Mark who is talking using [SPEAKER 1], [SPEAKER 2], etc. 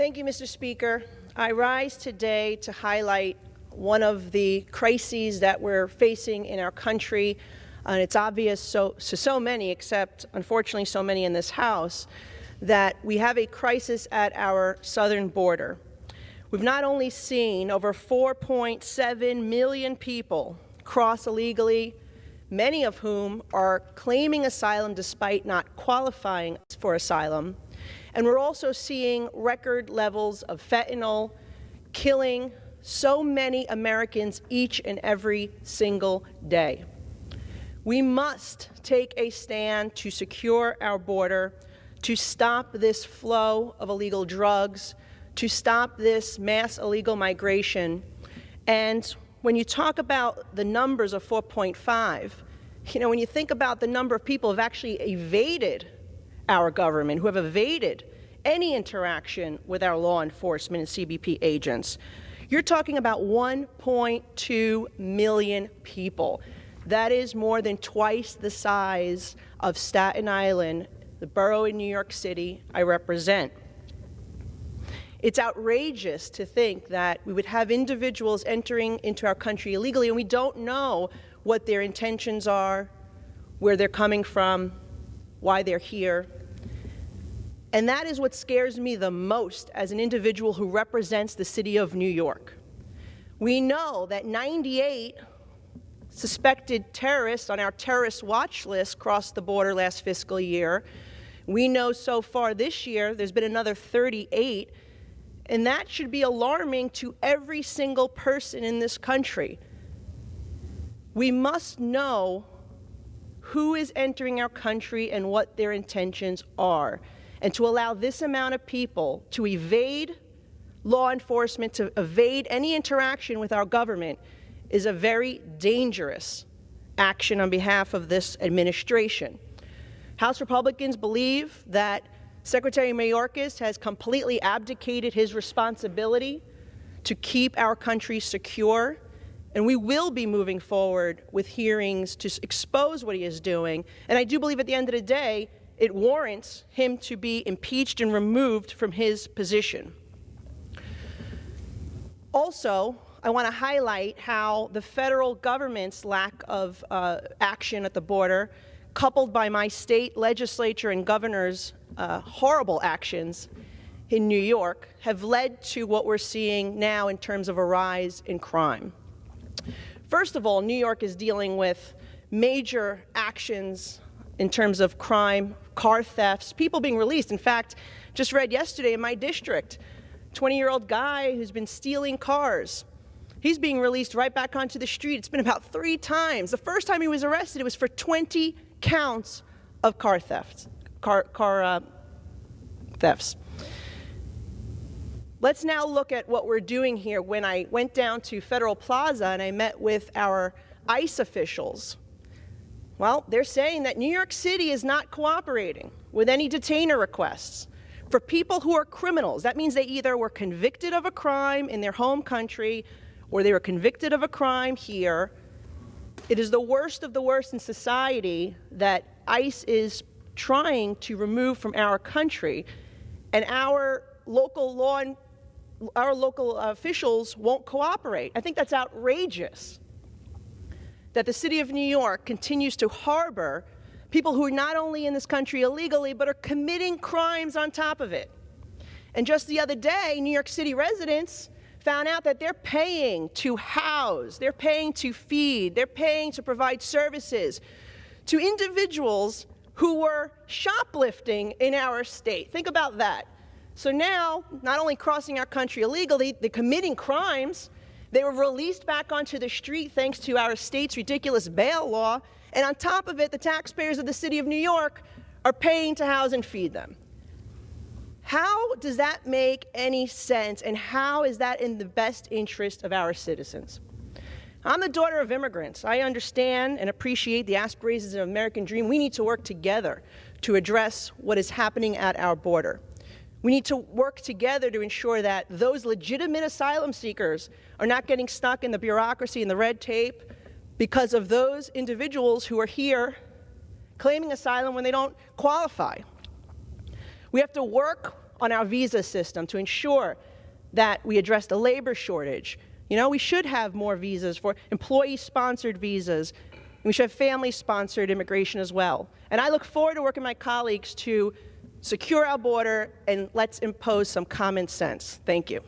[SPEAKER 1] Thank you, Mr. Speaker. I rise today to highlight one of the crises that we're facing in our country, and it's obvious to so many, except unfortunately so many in this House, that we have a crisis at our southern border. We've not only seen over 4.7 million people cross illegally, many of whom are claiming asylum despite not qualifying for asylum, and we're also seeing record levels of fentanyl killing so many Americans each and every single day. We must take a stand to secure our border, to stop this flow of illegal drugs, to stop this mass illegal migration. And when you talk about the numbers of 4.5, when you think about the number of people who have actually evaded our government, who have evaded any interaction with our law enforcement and CBP agents, you're talking about 1.2 million people. That is more than twice the size of Staten Island, the borough in New York City I represent. It's outrageous to think that we would have individuals entering into our country illegally and we don't know what their intentions are, where they're coming from, why they're here. And that is what scares me the most as an individual who represents the city of New York. We know that 98 suspected terrorists on our terrorist watch list crossed the border last fiscal year. We know so far this year there's been another 38, and that should be alarming to every single person in this country. We must know who is entering our country and what their intentions are. And to allow this amount of people to evade law enforcement, to evade any interaction with our government, is a very dangerous action on behalf of this administration. House Republicans believe that Secretary Malliotakis has completely abdicated his responsibility to keep our country secure, and we will be moving forward with hearings to expose what he is doing. And I do believe at the end of the day, it warrants him to be impeached and removed from his position. Also, I want to highlight how the federal government's lack of action at the border, coupled by my state legislature and governor's horrible actions in New York, have led to what we're seeing now in terms of a rise in crime. First of all, New York is dealing with major actions in terms of crime, car thefts, people being released. In fact, just read yesterday in my district, 20-year-old guy who's been stealing cars. He's being released right back onto the street. It's been about 3 times. The first time he was arrested, it was for 20 counts of car thefts. Let's now look at what we're doing here. When I went down to Federal Plaza and I met with our ICE officials, well, they're saying that New York City is not cooperating with any detainer requests for people who are criminals. That means they either were convicted of a crime in their home country or they were convicted of a crime here. It is the worst of the worst in society that ICE is trying to remove from our country, and our local officials won't cooperate. I think that's outrageous that the city of New York continues to harbor people who are not only in this country illegally, but are committing crimes on top of it. And just the other day, New York City residents found out that they're paying to house, they're paying to feed, they're paying to provide services to individuals who were shoplifting in our state. Think about that. So now, not only crossing our country illegally, they're committing crimes. They were released back onto the street thanks to our state's ridiculous bail law. And on top of it, the taxpayers of the city of New York are paying to house and feed them. How does that make any sense, and how is that in the best interest of our citizens? I'm the daughter of immigrants. I understand and appreciate the aspirations of the American dream. We need to work together to address what is happening at our border. We need to work together to ensure that those legitimate asylum seekers are not getting stuck in the bureaucracy and the red tape because of those individuals who are here claiming asylum when they don't qualify. We have to work on our visa system to ensure that we address the labor shortage. You know, we should have more visas for employee-sponsored visas. We should have family-sponsored immigration as well. And I look forward to working with my colleagues to secure our border, and let's impose some common sense. Thank you.